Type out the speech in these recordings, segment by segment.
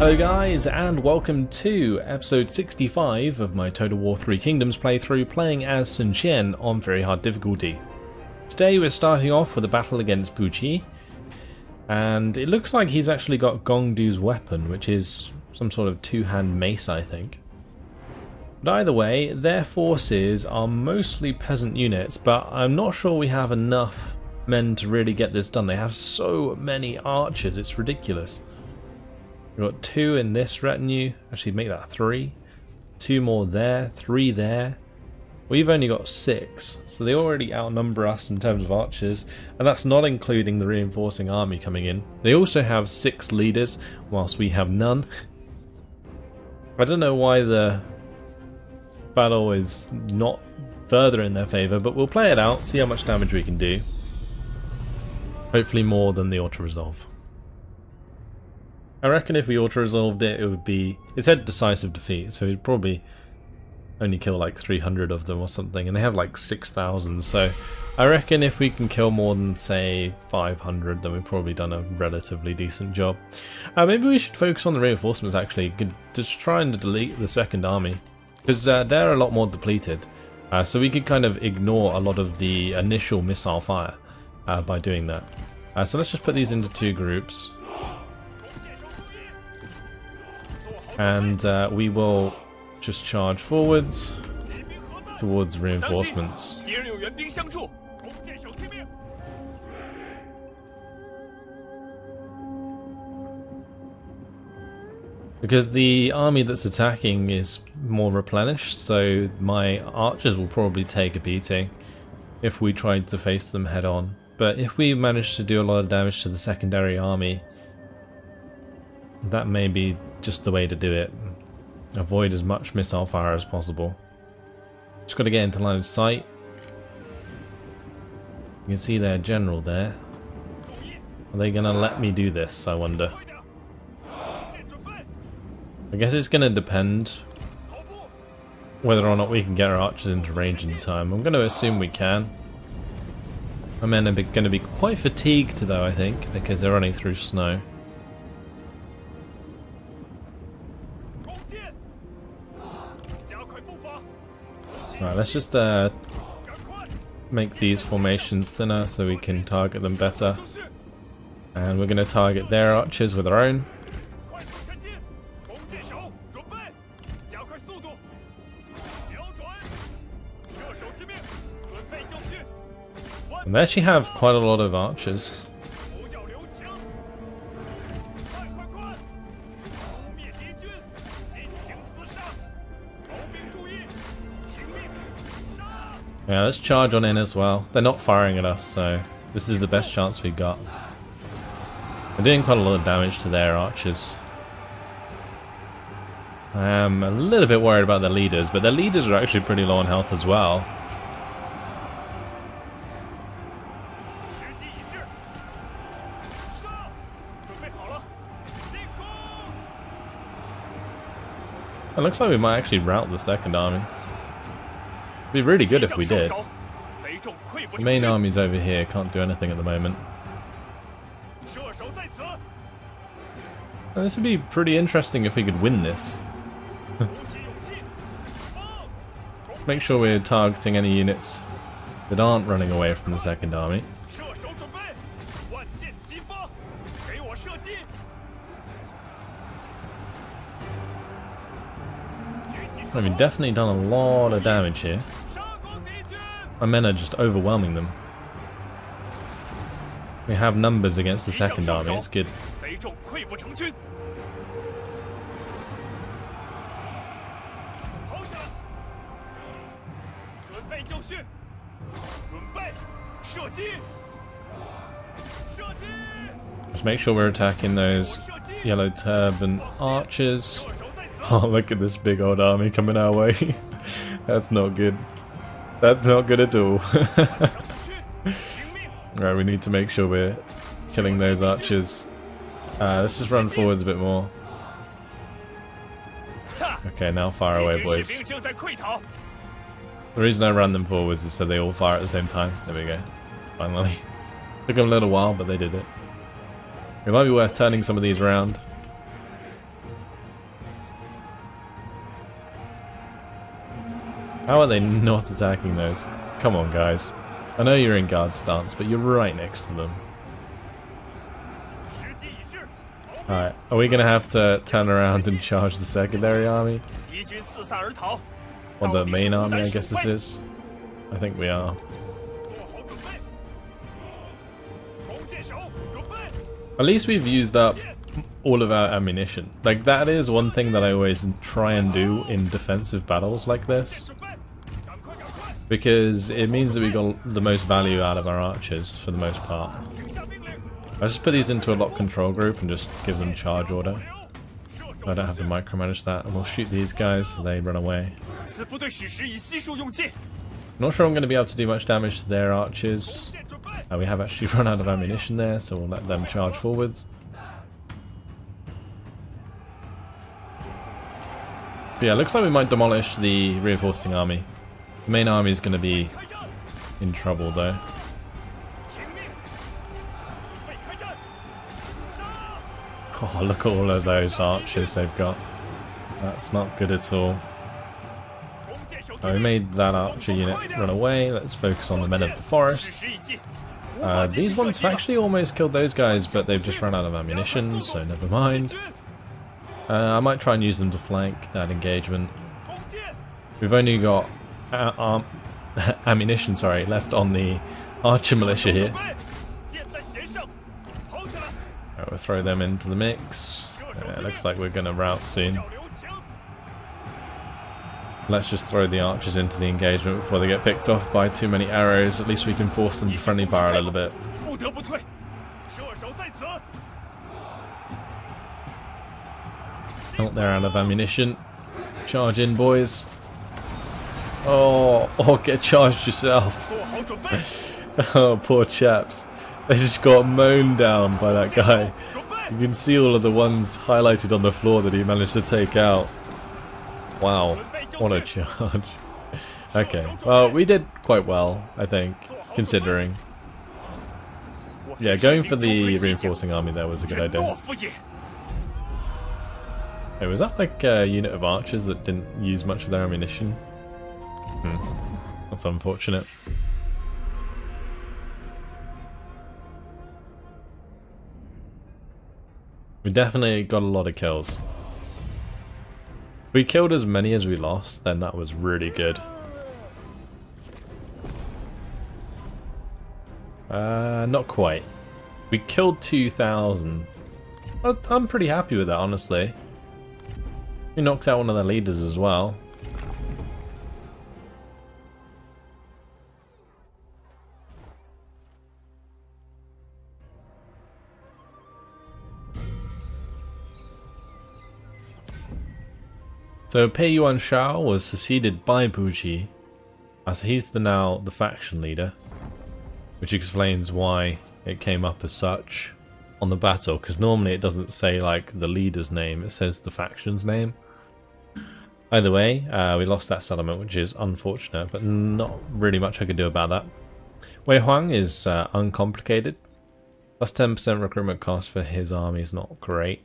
Hello guys, and welcome to episode 65 of my Total War 3 Kingdoms playthrough, playing as Sun Jian on very hard difficulty. Today we're starting off with a battle against Poochie, and it looks like he's actually got Gongdu's weapon, which is some sort of two-hand mace, I think. But either way, their forces are mostly peasant units, but I'm not sure we have enough men to really get this done. They have so many archers, it's ridiculous. We've got 2 in this retinue, actually make that 3. 2 more there, 3 there. We've only got 6, so they already outnumber us in terms of archers, and that's not including the reinforcing army coming in. They also have 6 leaders, whilst we have none. I don't know why the battle is not further in their favour, but we'll play it out, see how much damage we can do. Hopefully more than the auto-resolve. I reckon if we auto-resolved it, it would be... It said decisive defeat, so we'd probably only kill like 300 of them or something, and they have like 6,000, so I reckon if we can kill more than, say, 500, then we've probably done a relatively decent job. Maybe we should focus on the reinforcements, actually, just try and delete the second army, because they're a lot more depleted, so we could kind of ignore a lot of the initial missile fire by doing that. So let's just put these into 2 groups. And we will just charge forwards towards reinforcements. Because the army that's attacking is more replenished, so my archers will probably take a beating if we tried to face them head on. But if we manage to do a lot of damage to the secondary army, that may be just the way to do it. Avoid as much missile fire as possible. Just got to get into line of sight. You can see their general there. Are they going to let me do this, I wonder? I guess it's going to depend whether or not we can get our archers into range in time. I'm going to assume we can. My men are going to be quite fatigued though, I think, because they're running through snow. Right, let's just make these formations thinner so we can target them better. And we're going to target their archers with our own. And they actually have quite a lot of archers. Yeah, let's charge on in as well. They're not firing at us, so this is the best chance we got. We're doing quite a lot of damage to their archers. I am a little bit worried about their leaders, but their leaders are actually pretty low on health as well. It looks like we might actually rout the second army. It'd be really good if we did. The main army's over here, can't do anything at the moment. And this would be pretty interesting if we could win this. Make sure we're targeting any units that aren't running away from the second army. I mean, definitely done a lot of damage here. My men are just overwhelming them. We have numbers against the second army, it's good. Let's make sure we're attacking those yellow turban archers. Oh, look at this big old army coming our way. That's not good. That's not good at all. Right, we need to make sure we're killing those archers. Let's just run forwards a bit more. Okay, now fire away, boys. The reason I ran them forwards is so they all fire at the same time. There we go. Finally. Took them a little while, but they did it. It might be worth turning some of these around. How are they not attacking those? Come on, guys. I know you're in guard stance, but you're right next to them. Alright, are we going to have to turn around and charge the secondary army? Or the main army, I guess this is. I think we are. At least we've used up all of our ammunition. Like, that is one thing that I always try and do in defensive battles like this. Because it means that we got the most value out of our archers, for the most part. I just put these into a lock control group and just give them charge order. I don't have to micromanage that, and we'll shoot these guys so they run away. Not sure I'm going to be able to do much damage to their archers. We have actually run out of ammunition there, so we'll let them charge forwards. But yeah, looks like we might demolish the reinforcing army. The main army is going to be in trouble though. Oh, look at all of those archers they've got. That's not good at all. Oh, we made that archer unit run away. Let's focus on the men of the forest. These ones have actually almost killed those guys, but they've just run out of ammunition, so never mind. I might try and use them to flank that engagement. We've only got ammunition, left on the archer militia here. Right, we'll throw them into the mix. Looks like we're going to rout soon. Let's just throw the archers into the engagement before they get picked off by too many arrows. At least we can force them to friendly fire a little bit. Oh, they're out of ammunition. Charge in, boys. Oh, get charged yourself. Oh, poor chaps. They just got mown down by that guy. You can see all of the ones highlighted on the floor that he managed to take out. Wow, what a charge. Okay, well, we did quite well, I think, considering. Yeah, going for the reinforcing army there was a good idea. Hey, was that like a unit of archers that didn't use much of their ammunition? That's unfortunate. We definitely got a lot of kills. If we killed as many as we lost, then that was really good. Not quite. We killed 2,000. I'm pretty happy with that, honestly. We knocked out one of the leaders as well. So Per Kiilstofte was succeeded by Poochie, so he's now the faction leader, which explains why it came up as such on the battle, because normally it doesn't say like the leader's name, it says the faction's name. Either way, we lost that settlement, which is unfortunate, but not really much I could do about that. Wei Huang is uncomplicated, plus 10% recruitment cost for his army is not great.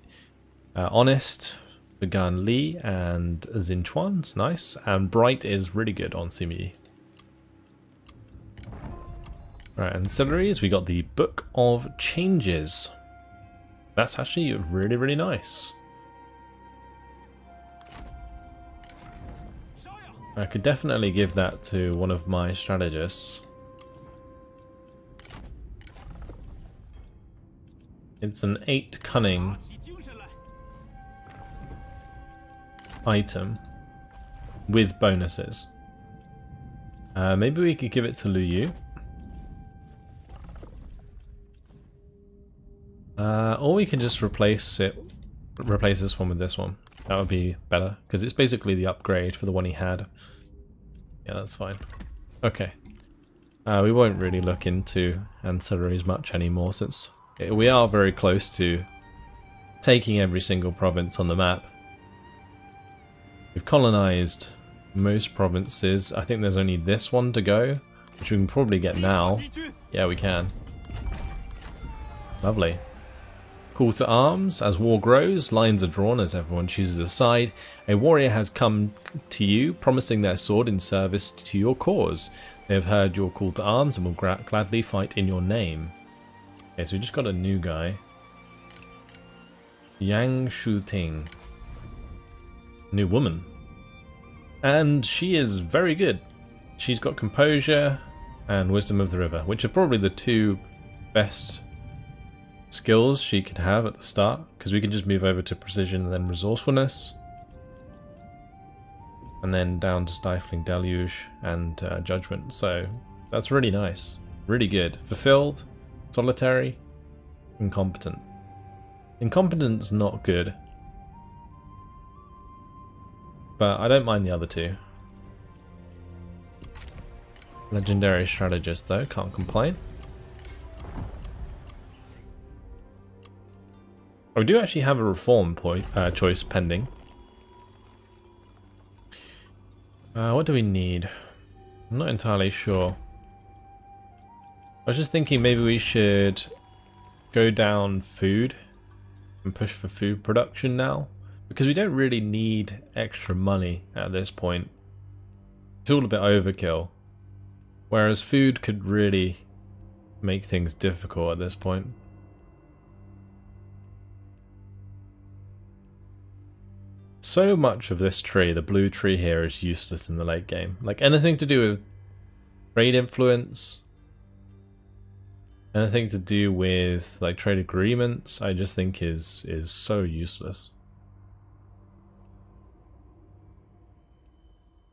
Honest, Began Li and Xinchuan's nice, and Bright is really good on Simi. Right, ancillaries, we got the Book of Changes. That's actually really, really nice. I could definitely give that to one of my strategists. It's an 8 cunning item with bonuses. Maybe we could give it to Lu Yu. Or we can just replace this one with this one. That would be better, because it's basically the upgrade for the one he had. Yeah, that's fine. Okay. We won't really look into ancillaries much anymore, since we are very close to taking every single province on the map. We've colonized most provinces. I think there's only this one to go, which we can probably get now. Yeah, we can. Lovely. Call to arms. As war grows, lines are drawn as everyone chooses a side. A warrior has come to you, promising their sword in service to your cause. They have heard your call to arms and will gladly fight in your name. Okay, so we just got a new guy. Yang Shuting. New woman. And she is very good. She's got composure and wisdom of the river, which are probably the two best skills she could have at the start, because we can just move over to precision and then resourcefulness, and then down to stifling deluge and judgment. So that's really nice, really good. Fulfilled, solitary, incompetent. Incompetent's not good, but I don't mind the other two. Legendary strategist though, can't complain. We do actually have a reform choice pending. What do we need? I'm not entirely sure. I was just thinking maybe we should go down food and push for food production now, because we don't really need extra money at this point. It's all a bit overkill, whereas food could really make things difficult at this point. So much of this tree, the blue tree here, is useless in the late game. Like anything to do with trade influence, anything to do with like trade agreements, I just think is so useless.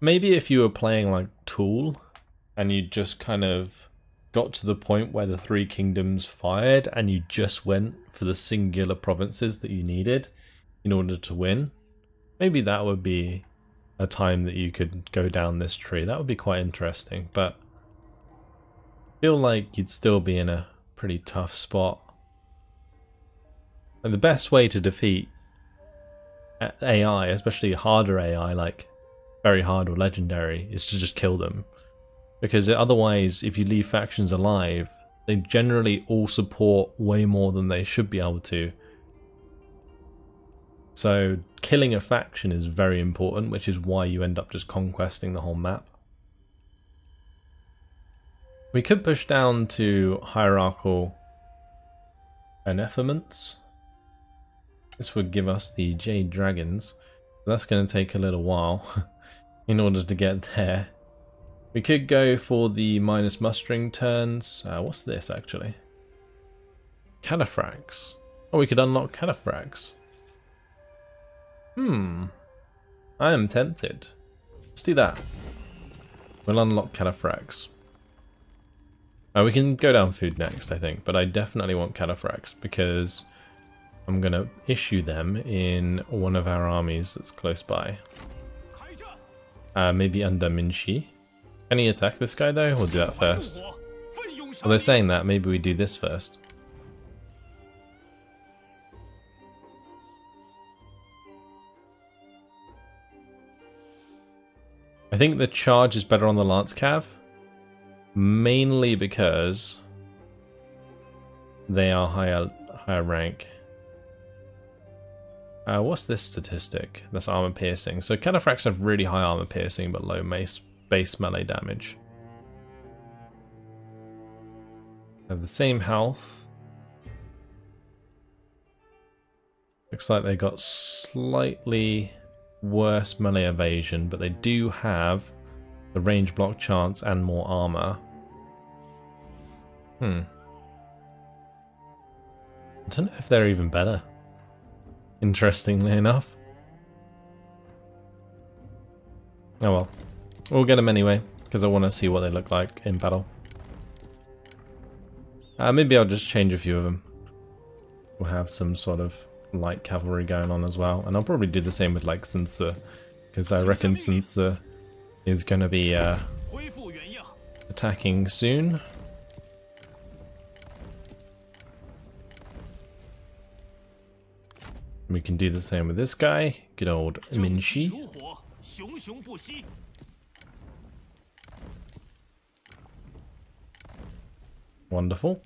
Maybe if you were playing like Tool and you just kind of got to the point where the three kingdoms fired and you just went for the singular provinces that you needed in order to win, maybe that would be a time that you could go down this tree. That would be quite interesting, but I feel like you'd still be in a pretty tough spot. And the best way to defeat AI, especially harder AI like very hard or legendary, is to just kill them. Because otherwise, if you leave factions alive, they generally all support way more than they should be able to. So killing a faction is very important, which is why you end up just conquesting the whole map. We could push down to hierarchical beneficence. This would give us the Jade Dragons. That's going to take a little while in order to get there. We could go for the minus mustering turns. What's this actually? Cataphracts. Oh, we could unlock cataphracts. I am tempted. Let's do that. We'll unlock cataphracts. We can go down food next, I think, but I definitely want cataphracts because I'm going to issue them in one of our armies that's close by. Maybe under Minshi. Can he attack this guy though? We'll do that first. Well, they're saying that, maybe we do this first. I think the charge is better on the Lance Cav, mainly because they are higher rank. What's this statistic? That's armor piercing. So cataphracts have really high armor piercing but low base melee damage. Have the same health. Looks like they got slightly worse melee evasion, but they do have the range block chance and more armor. I don't know if they're even better, interestingly enough. Oh well, we'll get them anyway because I want to see what they look like in battle. Maybe I'll just change a few of them. We'll have some sort of light cavalry going on as well, and I'll probably do the same with like Sun Jian, because I reckon Sun Jian is going to be attacking soon. We can do the same with this guy, good old Minshi. Wonderful.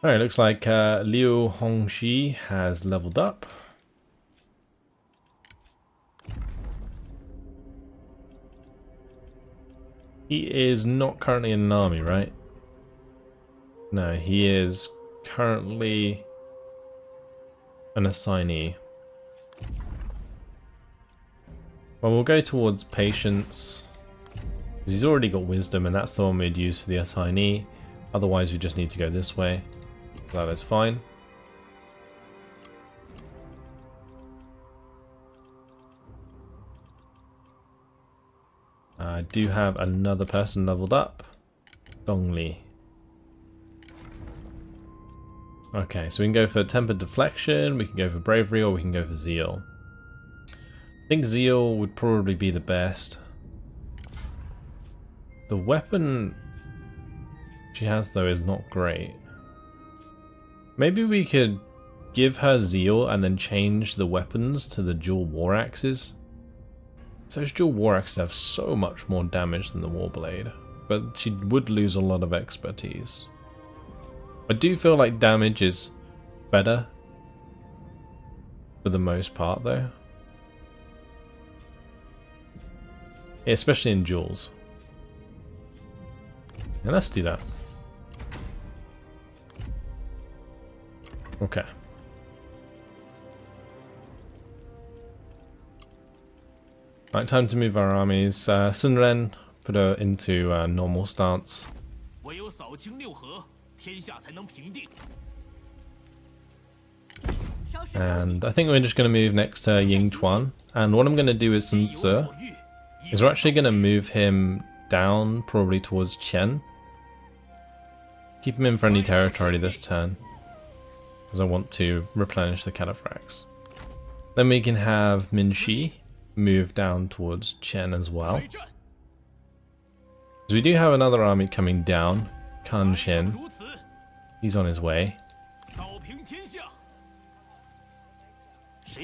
Alright, looks like Liu Hongxi has leveled up. He is not currently in an army, right? No, he is currently an assignee. Well, we'll go towards patience. He's already got wisdom, and that's the one we'd use for the assignee. Otherwise, we just need to go this way. That is fine. I do have another person leveled up. Dongli. Okay, so we can go for tempered deflection, we can go for bravery, or we can go for zeal. I think zeal would probably be the best. The weapon she has though is not great. Maybe we could give her zeal and then change the weapons to the dual war axes. Those dual war axes have so much more damage than the warblade, but she would lose a lot of expertise. I do feel like damage is better for the most part though. Especially in duels. And let's do that. Okay. Right, time to move our armies. Sun Ren, put her into normal stance. And I think we're just going to move next to Ying Chuan. And what I'm going to do is Sun Ce, is we're actually going to move him down, probably towards Chen. Keep him in friendly territory this turn, because I want to replenish the cataphracts. Then we can have Min Shi move down towards Chen as well. Because we do have another army coming down, Kan Shen. He's on his way.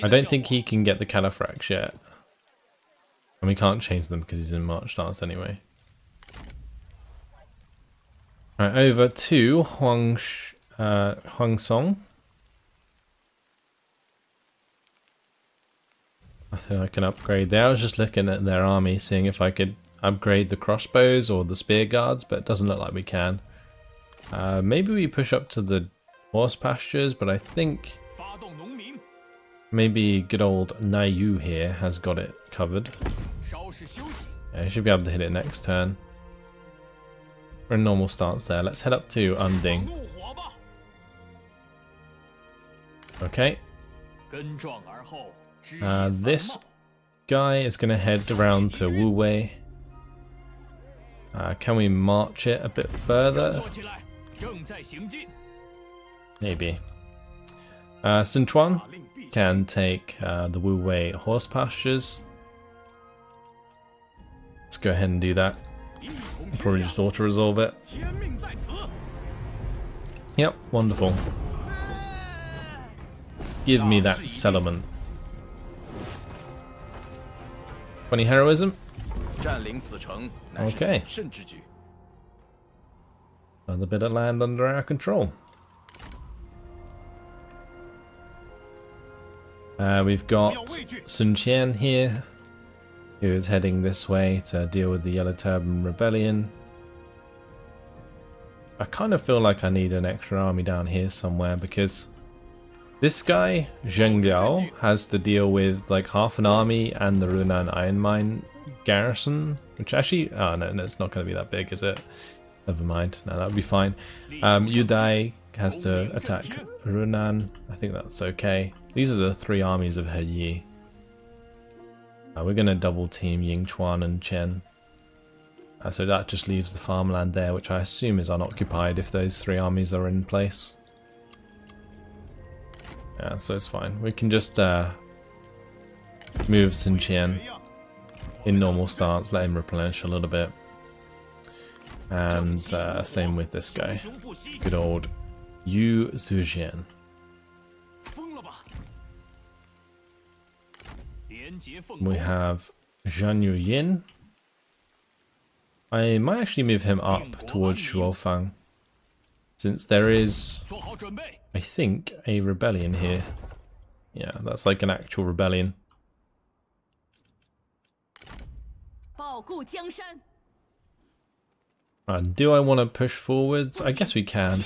I don't think he can get the cataphracts yet. And we can't change them because he's in march stance anyway. Alright, over to Huang Song. I think I can upgrade there. I was just looking at their army, seeing if I could upgrade the crossbows or the spear guards, but it doesn't look like we can. Maybe we push up to the horse pastures, but I think maybe good old Naiyu here has got it covered. Yeah, he should be able to hit it next turn. We're in normal stance there. Let's head up to Unding. Okay. This guy is going to head around to Wu Wei. Can we march it a bit further? Maybe. Sun Chuan can take the Wu Wei horse pastures. Let's go ahead and do that. Probably just auto-resolve it. Yep, wonderful. Give me that settlement. 20 heroism. Okay. Another bit of land under our control. We've got Sun Jian here, who is heading this way to deal with the Yellow Turban Rebellion. I kind of feel like I need an extra army down here somewhere, because this guy, Zheng Liao, has to deal with like half an army and the Runan Iron Mine garrison, which actually, oh no, it's not going to be that big, is it? Never mind, no, that would be fine. Yu Dai has to attack Runan, I think that's okay. These are the three armies of He Yi. We're going to double team Ying Chuan and Chen. So that just leaves the farmland there, which I assume is unoccupied if those three armies are in place. Yeah, so it's fine. We can just move Sun Jian in normal stance, let him replenish a little bit. And same with this guy. Good old Yu Zujian. We have Zhang Yuyin. I might actually move him up towards Shuofang. since there is, I think, a rebellion here. Yeah, that's like an actual rebellion. Do I want to push forwards? I guess we can.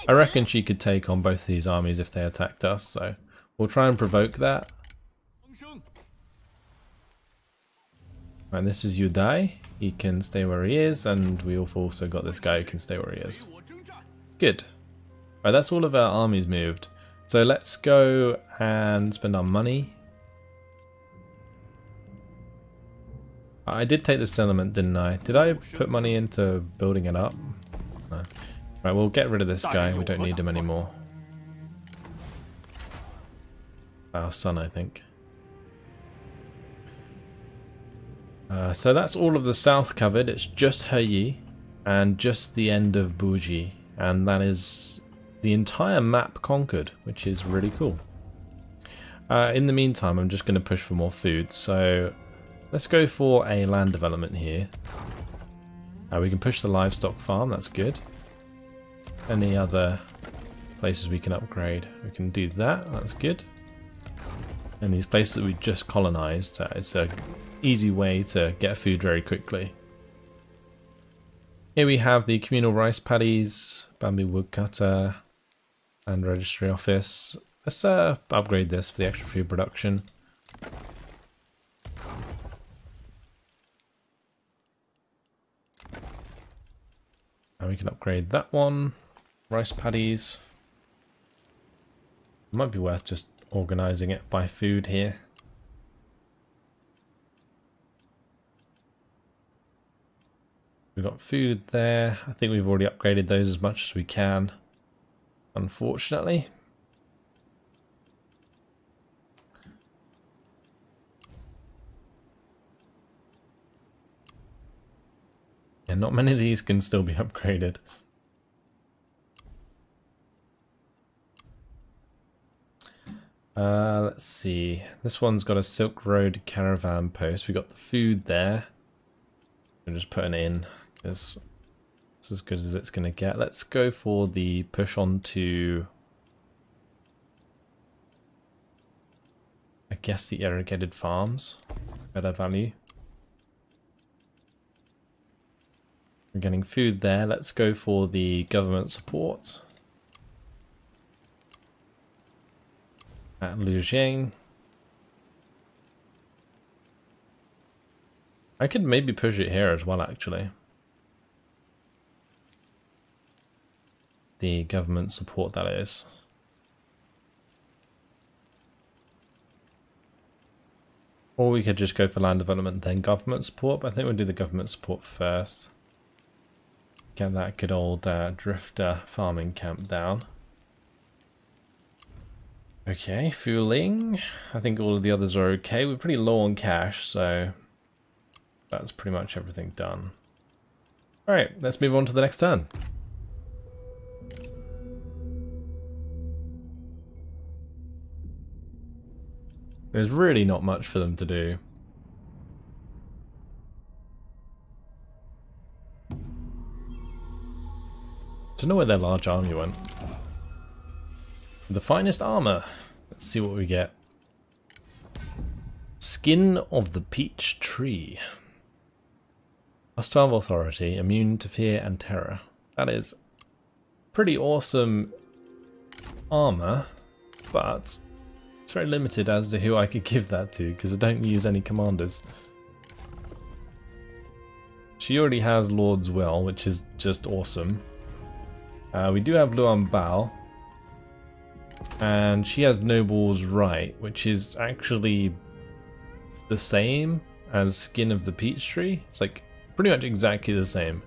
I reckon she could take on both these armies if they attacked us, so we'll try and provoke that. Right, this is Yudai. He can stay where he is, and we've also got this guy who can stay where he is. Good. Right, that's all of our armies moved. So let's go and spend our money. I did take the settlement, didn't I? Did I put money into building it up? No. Right, we'll get rid of this guy. We don't need him anymore. Our son, I think. So that's all of the south covered. It's just Heyi and just the end of Poochie, and that is the entire map conquered, which is really cool. In the meantime, I'm just going to push for more food, so let's go for a land development here. We can push the livestock farm, that's good. Any other places we can upgrade? We can do that, that's good. And these places that we just colonized, it's a easy way to get food very quickly. Here we have the communal rice paddies, bamboo woodcutter, and registry office. Let's upgrade this for the extra food production. And we can upgrade that one. Rice paddies. Might be worth just organizing it by food here. We've got food there. I think we've already upgraded those as much as we can, unfortunately. And not many of these can still be upgraded. Let's see. This one's got a Silk Road caravan post. We got the food there. I'm just putting it in because it's as good as it's going to get. Let's go for the push on to, I guess, the irrigated farms. Better value. We're getting food there. Let's go for the government support at Liujiang. I could maybe push it here as well, actually. The government support, that is. Or we could just go for land development then government support, but I think we'll do the government support first. Get that good old drifter farming camp down. Okay, fueling. I think all of the others are okay. We're pretty low on cash, so that's pretty much everything done. Alright, let's move on to the next turn. There's really not much for them to do. Don't know where their large army went. The finest armor. Let's see what we get. Skin of the Peach Tree. Hostile authority, immune to fear and terror. That is pretty awesome armor, but it's very limited as to who I could give that to, because I don't use any commanders. She already has Lord's Will, which is just awesome. We do have Luan Bao, and she has Noble's Right, which is actually the same as Skin of the Peach Tree. It's like pretty much exactly the same.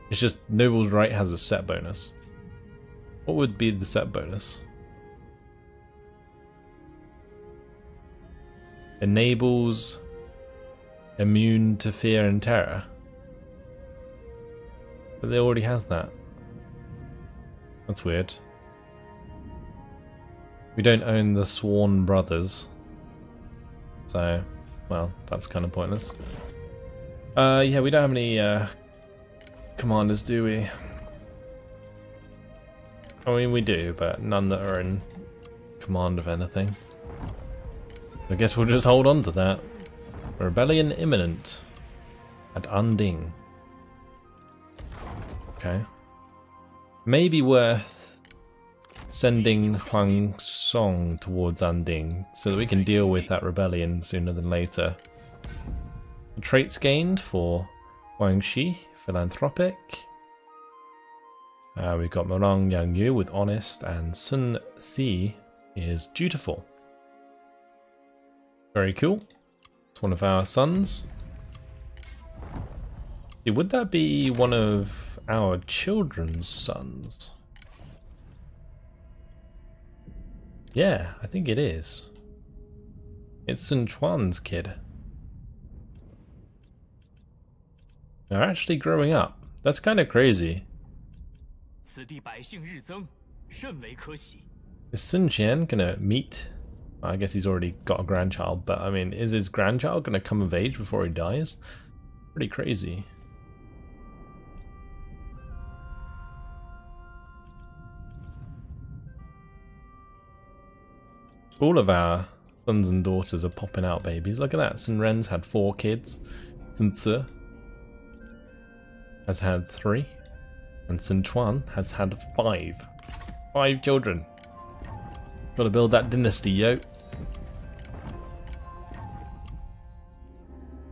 It's just Noble's Right has a set bonus. What would be the set bonus? Enables immune to fear and terror. But they already has that. That's weird. We don't own the Sworn Brothers. So, well, that's kind of pointless. Yeah, we don't have any commanders, do we? I mean, we do, but none that are in command of anything. I guess we'll just hold on to that. Rebellion imminent at Unding. Okay. Maybe worth sending Huang Song towards Unding so that we can deal with that rebellion sooner than later. Traits gained for Huang Shi, philanthropic. We've got Morang Yang Yu with honest, and Sun Si is dutiful. Very cool. It's one of our sons. Would that be one of our children's sons? Yeah, I think it is. It's Sun Chuan's kid. They're actually growing up. That's kind of crazy. Is Sun Jian gonna meet? I guess he's already got a grandchild, but I mean, is his grandchild gonna come of age before he dies? Pretty crazy. All of our sons and daughters are popping out babies. Look at that. Sun Ren's had 4 kids. Sun Tzu has had 3. And Sun Chuan has had 5. 5 children. Gotta build that dynasty, yo.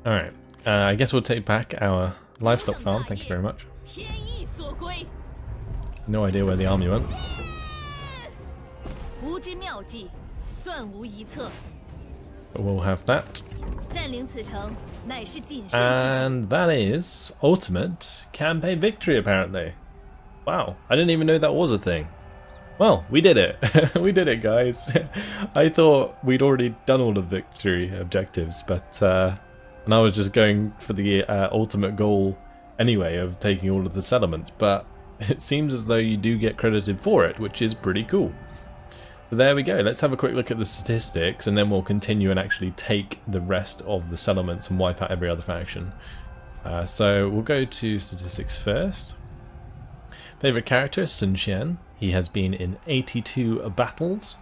Alright. I guess we'll take back our livestock farm. Thank you very much. No idea where the army went. But we'll have that. And that is ultimate campaign victory, apparently. Wow, I didn't even know that was a thing. Well, we did it. We did it, guys. I thought we'd already done all the victory objectives, but and I was just going for the ultimate goal anyway of taking all of the settlements, but it seems as though you do get credited for it, which is pretty cool. So there we go. Let's have a quick look at the statistics, and then we'll continue and actually take the rest of the settlements and wipe out every other faction. So we'll go to statistics first. Favorite character, Sun Jian. He has been in 82 battles.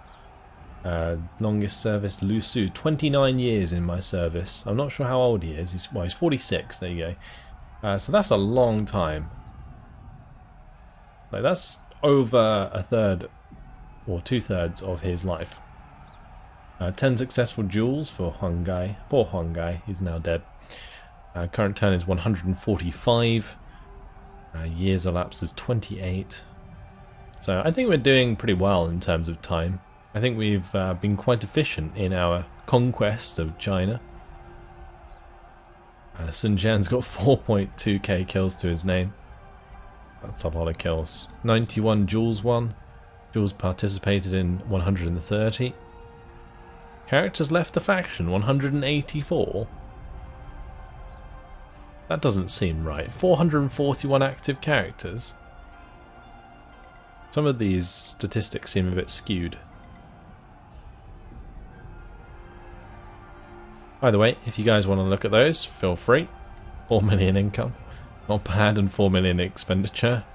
Longest service, Lu Su. 29 years in my service. I'm not sure how old he is. He's 46. There you go. So that's a long time. Like, that's over a third or 2/3 of his life. 10 successful duels for Huang Gai. Poor Huang Gai, he's now dead. Current turn is 145. Years elapsed is 28. So I think we're doing pretty well in terms of time. I think we've been quite efficient in our conquest of China. Sun Jian's got 4.2k kills to his name. That's a lot of kills. 91 duels won. Duels participated in 130. Characters left the faction, 184. That doesn't seem right. 441 active characters. Some of these statistics seem a bit skewed. By the way, if you guys want to look at those, feel free. 4 million income. Not bad, and 4 million expenditure.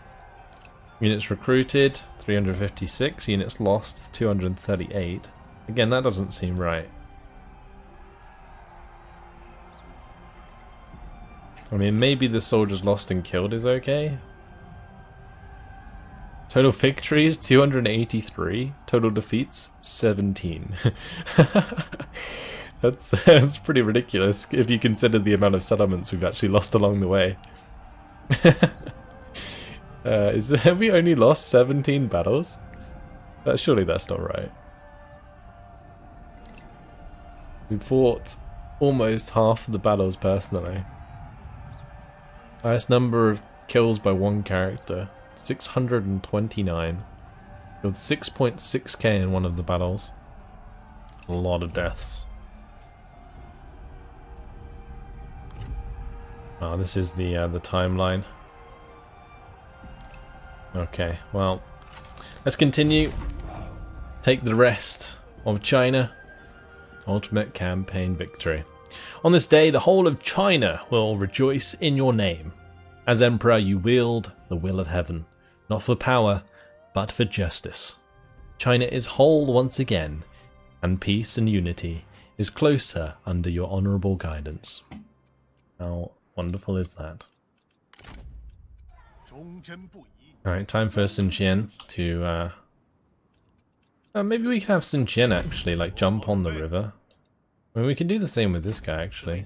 Units recruited, 356. Units lost, 238. Again, that doesn't seem right. I mean, maybe the soldiers lost and killed is okay. Total victories, 283. Total defeats, 17. That's pretty ridiculous if you consider the amount of settlements we've actually lost along the way. Have we only lost 17 battles? Surely that's not right. We fought almost half of the battles personally. Highest number of kills by one character, 629. Killed 6.6k in one of the battles. A lot of deaths. Oh, this is the timeline. Okay, well, let's continue. Take the rest of China. Ultimate campaign victory. On this day, the whole of China will rejoice in your name. As Emperor, you wield the will of heaven, not for power, but for justice. China is whole once again, and peace and unity is closer under your honourable guidance. How wonderful is that? Alright, time for Sun Jian to... maybe we can have Sun Jian actually, like, jump on the river. I mean, we can do the same with this guy, actually.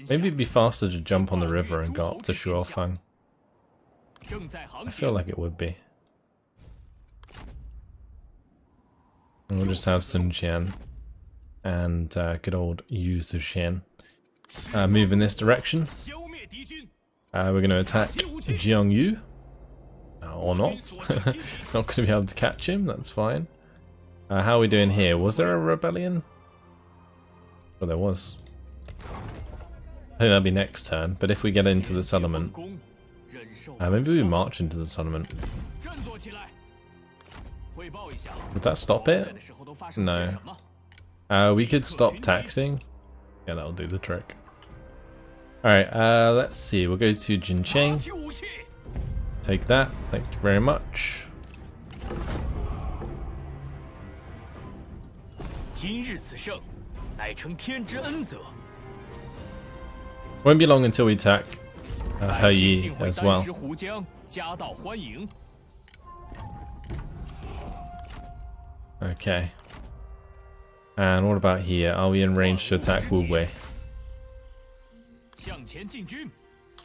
Maybe it'd be faster to jump on the river and go up to Shuofang. I feel like it would be. And we'll just have Sun Jian and good old Yu Zuxian move in this direction. We're going to attack Jiang Yu. Or not. Not going to be able to catch him, that's fine. How are we doing here? Was there a rebellion? Oh, there was. I think that'll be next turn, but if we get into the settlement... maybe we march into the settlement. Would that stop it? No. We could stop taxing. Yeah, that'll do the trick. Alright, let's see. We'll go to Jincheng. Take that. Thank you very much. Won't be long until we attack He Yi as well. Okay. And what about here? Are we in range to attack Wu Wei?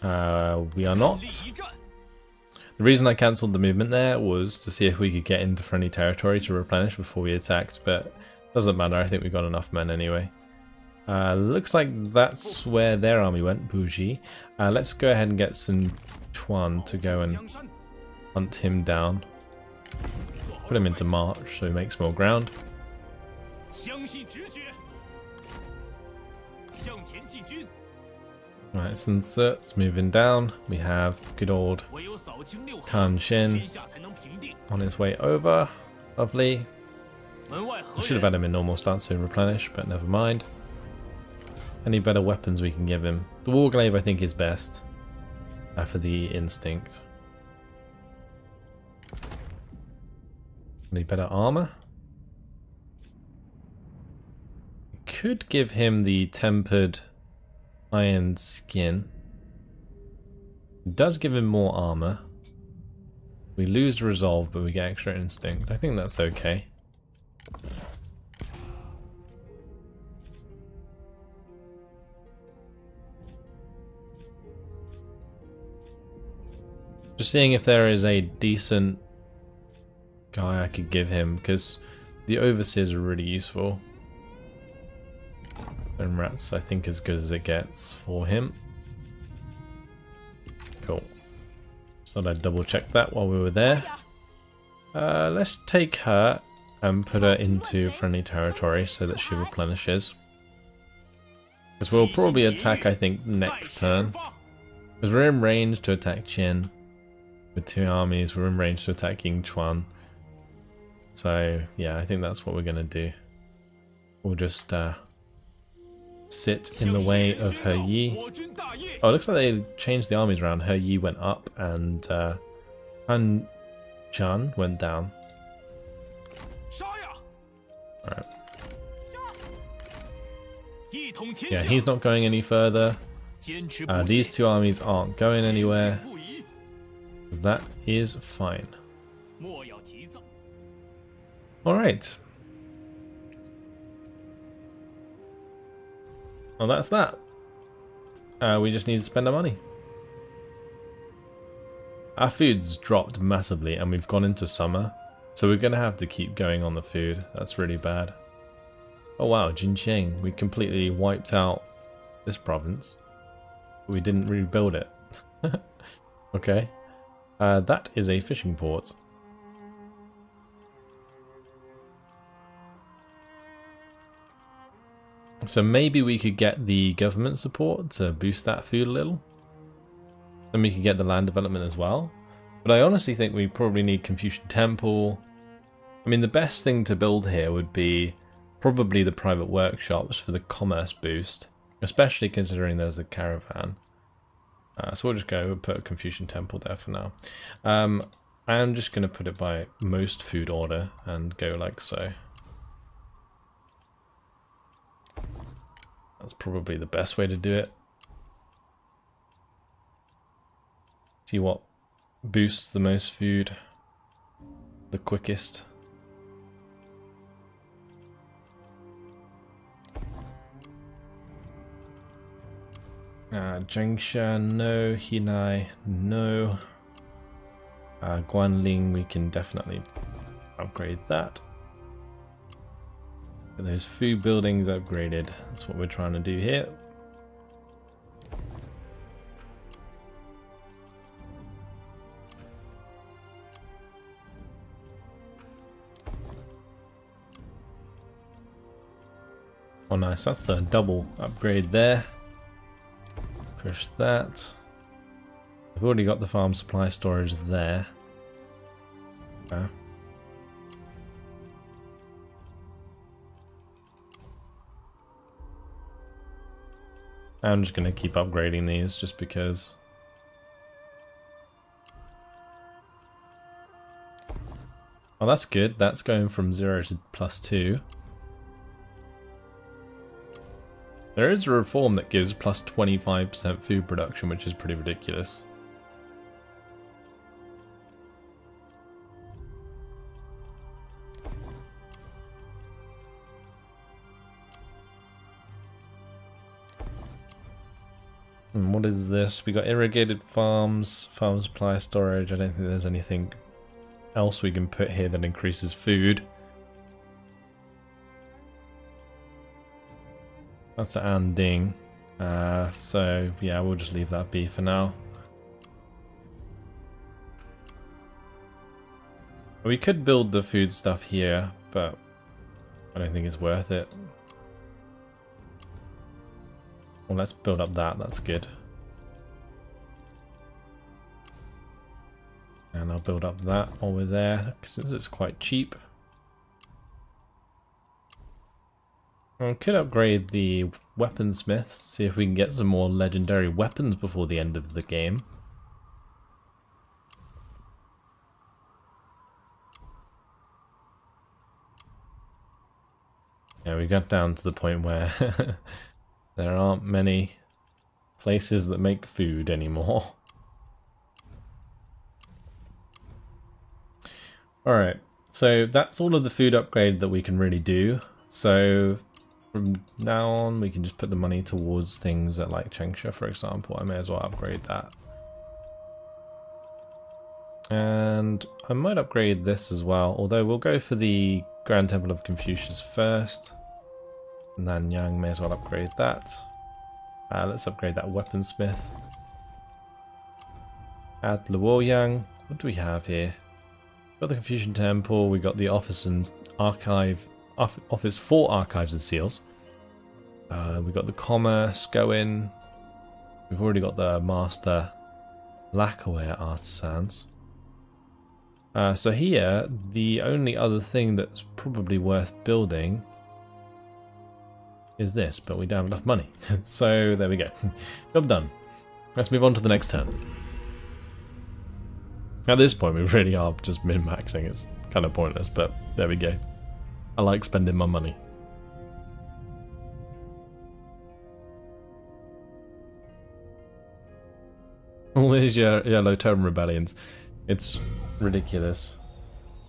We are not. The reason I cancelled the movement there was to see if we could get into friendly territory to replenish before we attacked, but doesn't matter, I think we got enough men anyway. Looks like that's where their army went, Poochie. Let's go ahead and get Sun Jian to go and hunt him down. Put him into march so he makes more ground. Right, Sun Tzu's moving down. We have good old Kan Shen on his way over. Lovely. I should have had him in normal stance to replenish, but never mind. Any better weapons we can give him? The Warglaive I think is best for the instinct. Any better armor? Could give him the tempered iron skin. It does give him more armor. We lose resolve, but we get extra instinct. I think that's okay. Just seeing if there is a decent guy I could give him, because the overseers are really useful. And rats, I think, as good as it gets for him. Cool. Just thought I'd double check that while we were there. Let's take her and put her into friendly territory so that she replenishes. Because we'll probably attack, I think, next turn. Because we're in range to attack Qin. With two armies, we're in range to attack Yingchuan. So, yeah, I think that's what we're going to do. We'll just sit in the way of He Yi. Oh, it looks like they changed the armies around. He Yi went up and Han Jian went down. Alright. Yeah, he's not going any further. These two armies aren't going anywhere. That is fine. Alright. Well, that's that. We just need to spend our money. Our food's dropped massively and we've gone into summer. So we're going to have to keep going on the food. That's really bad. Oh wow, Jincheng. We completely wiped out this province. We didn't rebuild it. Okay. That is a fishing port. So maybe we could get the government support to boost that food a little. Then we could get the land development as well. But I honestly think we probably need Confucian Temple. I mean, the best thing to build here would be probably the private workshops for the commerce boost. Especially considering there's a caravan. So we'll just go and put a Confucian Temple there for now. I'm just going to put it by most food order and go like so. That's probably the best way to do it. See what boosts the most food the quickest. Zhengsha, no. Hinai, no. Guanling, we can definitely upgrade that. Get those food buildings upgraded. That's what we're trying to do here. Oh nice, that's a double upgrade there. Push that. I've already got the farm supply storage there. Okay. I'm just going to keep upgrading these just because. Oh, that's good. That's going from 0 to +2. There is a reform that gives plus 25% food production, which is pretty ridiculous. And what is this? We got irrigated farms, farm supply storage. I don't think there's anything else we can put here that increases food. That's an Anding. So yeah, we'll just leave that be for now. We could build the food stuff here, but I don't think it's worth it. Well, let's build up that. That's good. And I'll build up that while we're there, since it's quite cheap. I could upgrade the weaponsmith, see if we can get some more legendary weapons before the end of the game. Yeah, we got down to the point where there aren't many places that make food anymore. Alright, so that's all of the food upgrade that we can really do. So from now on, we can just put the money towards things that, like Chengsha, for example. I may as well upgrade that. And I might upgrade this as well, although we'll go for the Grand Temple of Confucius first. Nanyang, may as well upgrade that. Let's upgrade that weaponsmith. Add Luoyang. What do we have here? We've got the Confucian Temple, we got the Office and Archive. Office for Archives and Seals. We've got the Commerce going. We've already got the Master Lacquerware Artisans. So here, the only other thing that's probably worth building is this, but we don't have enough money. So there we go. Job done. Let's move on to the next turn. At this point, we really are just min-maxing. It's kind of pointless, but there we go. I like spending my money. All these yellow turban rebellions. It's ridiculous.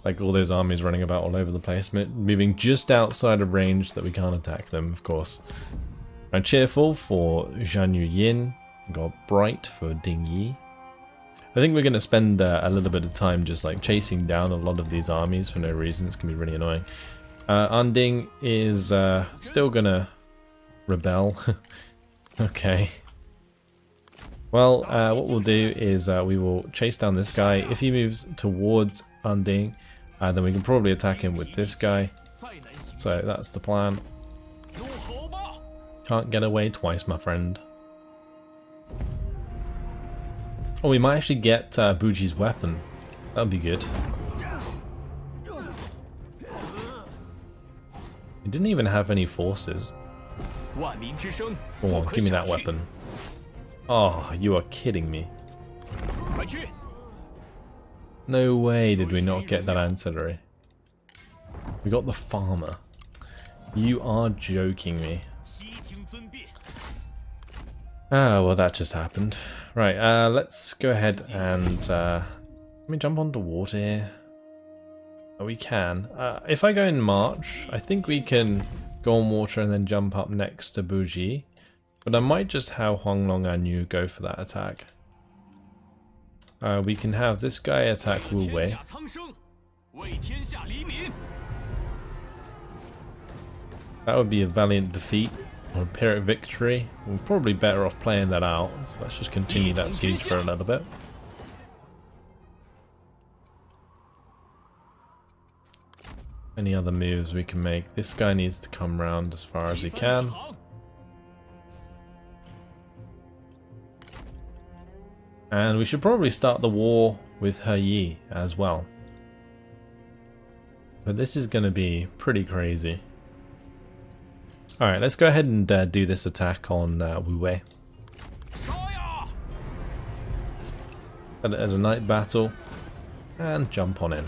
Like all those armies running about all over the place, moving just outside of range that we can't attack them, of course. And cheerful for Zhan Yin. Got bright for Ding Yi. I think we're going to spend a little bit of time just like chasing down a lot of these armies for no reason. It's going to be really annoying. Anding is still going to rebel. Okay. Well, what we'll do is we will chase down this guy. If he moves towards Anding, then we can probably attack him with this guy. So that's the plan. Can't get away twice, my friend. Oh, we might actually get Poochie's weapon. That'll be good. He didn't even have any forces. Come on, give me that weapon. Oh, you are kidding me. No way did we not get that ancillary. We got the farmer. You are joking me. Ah, well that just happened. Right, let's go ahead and let me jump onto water here. Oh, we can. If I go in March, I think we can go on water and then jump up next to Poochie. But I might just have Huanglong and Yu go for that attack. We can have this guy attack Wu Wei. That would be a valiant defeat, or a Pyrrhic victory. We're probably better off playing that out, so let's just continue that siege for a little bit. Any other moves we can make? This guy needs to come round as far as he can. And we should probably start the war with He Yi as well. But this is going to be pretty crazy. Alright, let's go ahead and do this attack on Wu Wei. Set it as a night battle. And jump on in.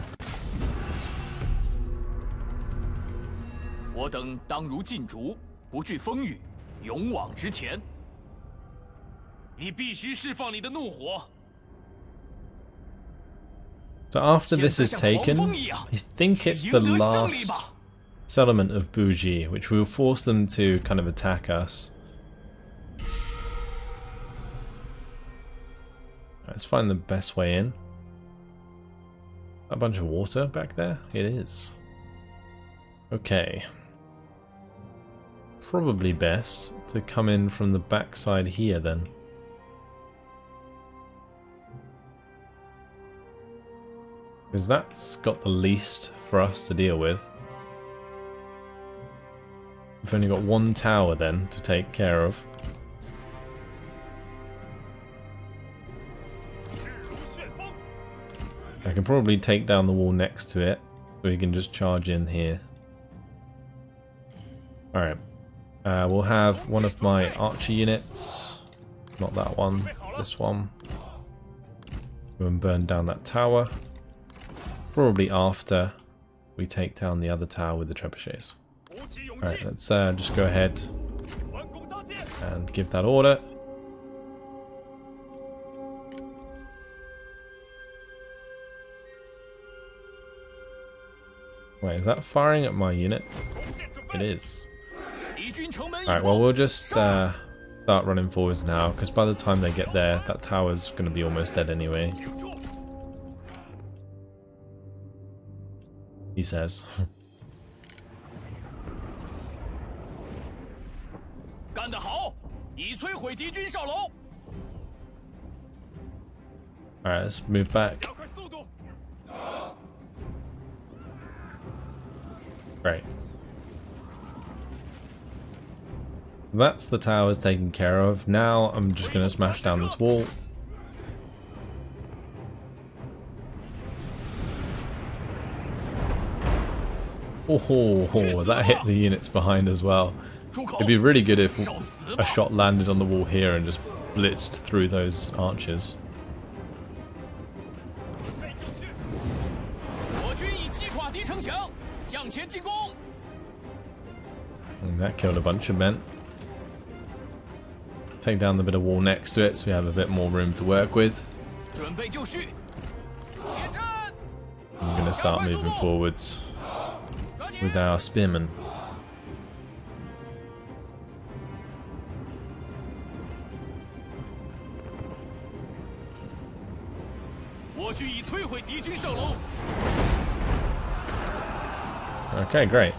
So after this is taken, I think it's the last settlement of Poochie, which will force them to kind of attack us. Let's find the best way in. A bunch of water back there? It is. Okay. Probably best to come in from the backside here then. Because that's got the least for us to deal with. We've only got one tower then to take care of. I can probably take down the wall next to it, so we can just charge in here. Alright. We'll have one of my archer units. Not that one, this one. Go and burn down that tower. Probably after we take down the other tower with the trebuchets. Alright, let's just go ahead and give that order. Wait, is that firing at my unit? It is. Alright, well we'll just start running forwards now, because by the time they get there, that tower's going to be almost dead anyway. He says. Alright, let's move back. Great. That's the towers taken care of. Now I'm just going to smash down this wall. Oh, that hit the units behind as well. It'd be really good if a shot landed on the wall here and just blitzed through those archers. And that killed a bunch of men. Take down the bit of wall next to it so we have a bit more room to work with. I'm going to start moving forwards with our spearmen. Okay, great.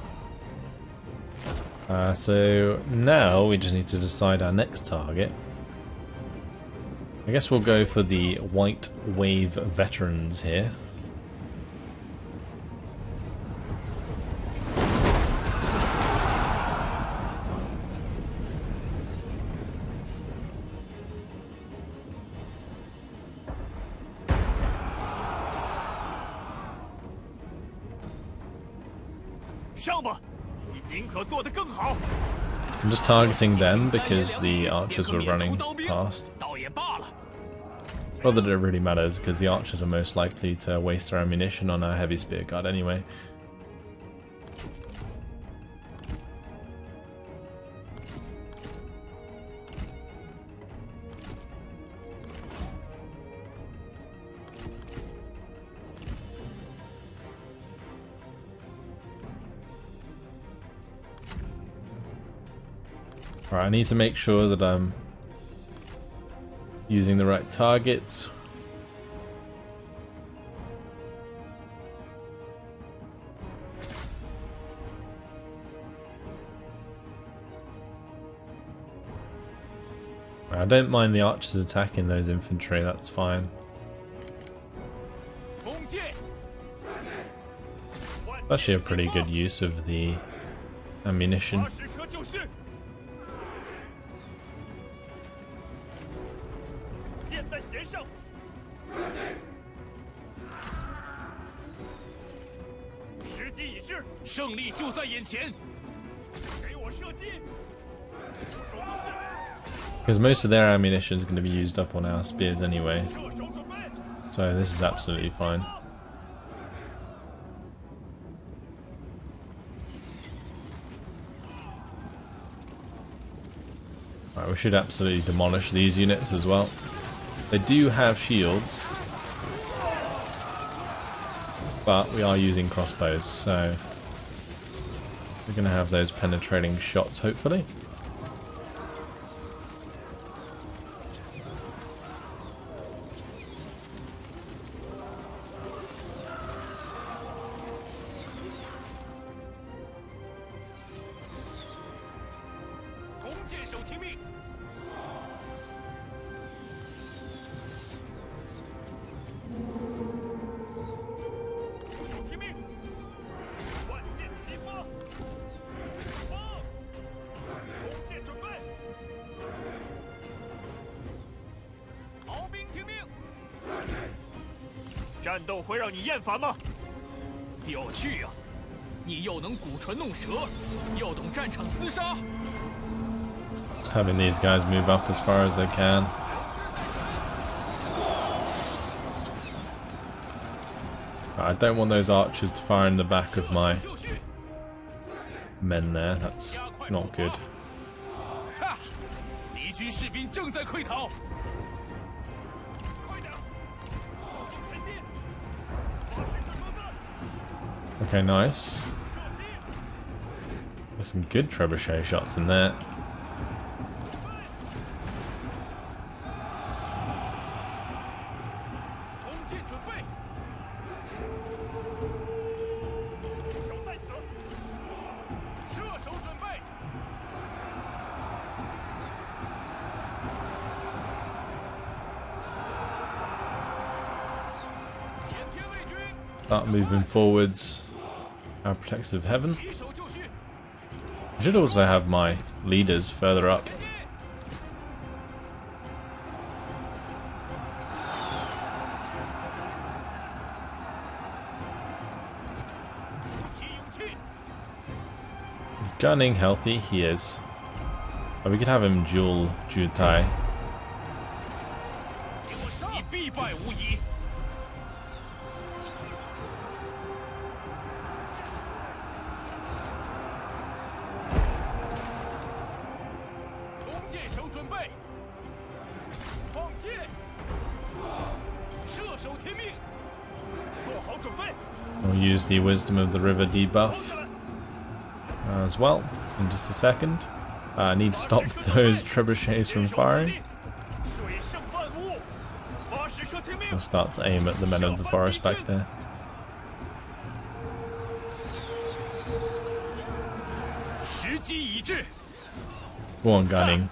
So now we just need to decide our next target. I guess we'll go for the White Wave veterans here. I'm just targeting them because the archers were running past. Not that it really matters, because the archers are most likely to waste their ammunition on our heavy spear guard anyway. Alright, I need to make sure that I'm using the right targets. I don't mind the archers attacking those infantry, that's fine. Actually a pretty good use of the ammunition. Because most of their ammunition is going to be used up on our spears anyway. So this is absolutely fine. Right, we should absolutely demolish these units as well. They do have shields, but we are using crossbows, so we're going to have those penetrating shots hopefully. Just having these guys move up as far as they can. I don't want those archers to fire in the back of my men there, that's not good. Okay, nice. There's some good trebuchet shots in there. Start moving forwards. Our protective heaven. I should also have my leaders further up. He's gunning healthy, he is. Oh, we could have him dual Jutai. We'll use the Wisdom of the River debuff as well in just a second. I need to stop those trebuchets from firing. We'll start to aim at the men of the forest back there. Go on, gunning.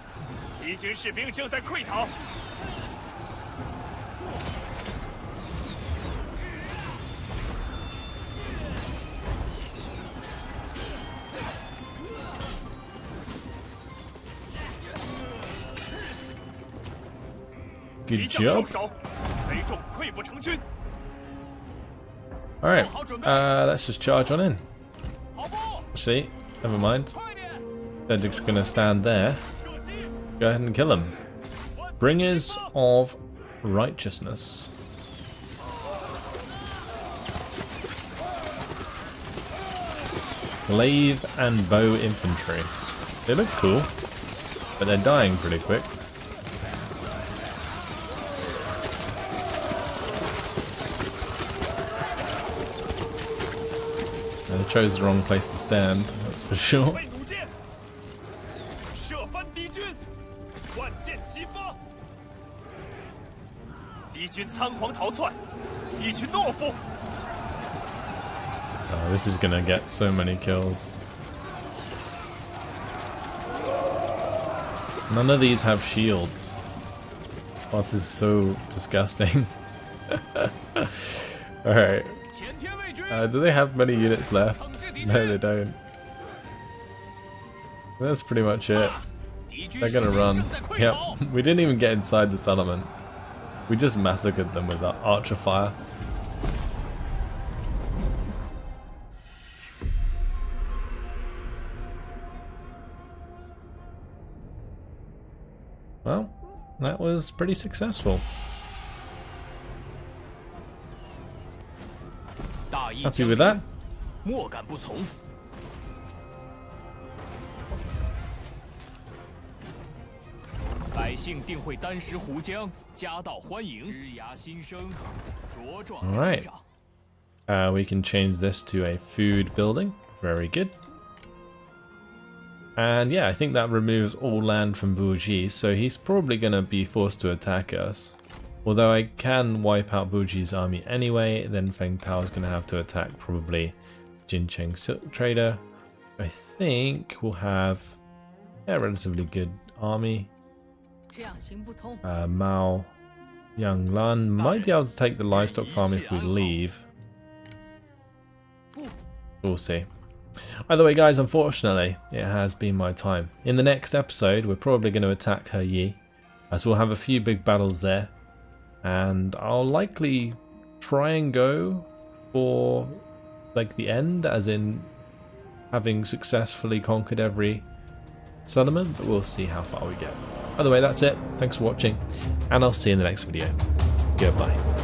Good job. Alright, let's just charge on in. Actually, never mind. They're just going to stand there. Go ahead and kill them. Bringers of righteousness. Glaive and bow infantry. They look cool, but they're dying pretty quick. I chose the wrong place to stand, that's for sure. Oh, this is gonna get so many kills. None of these have shields. Oh, this is so disgusting. Alright. Do they have many units left? No, they don't. That's pretty much it. They're gonna run. Yep, we didn't even get inside the settlement. We just massacred them with our archer fire. Well, that was pretty successful. Happy with that? Alright. We can change this to a food building. Very good. And yeah, I think that removes all land from Poochie, so he's probably going to be forced to attack us. Although I can wipe out Poochie's army anyway, then Feng Tao is going to have to attack probably Jincheng Silk Trader. I think we'll have a relatively good army. Mao Yanglan might be able to take the livestock farm if we leave. We'll see. Either way, guys, unfortunately, it has been my time. In the next episode, we're probably going to attack He Yi, so we'll have a few big battles there. And I'll likely try and go for like the end, as in having successfully conquered every settlement, but we'll see how far we get. By the way, that's it. Thanks for watching, and I'll see you in the next video. Goodbye.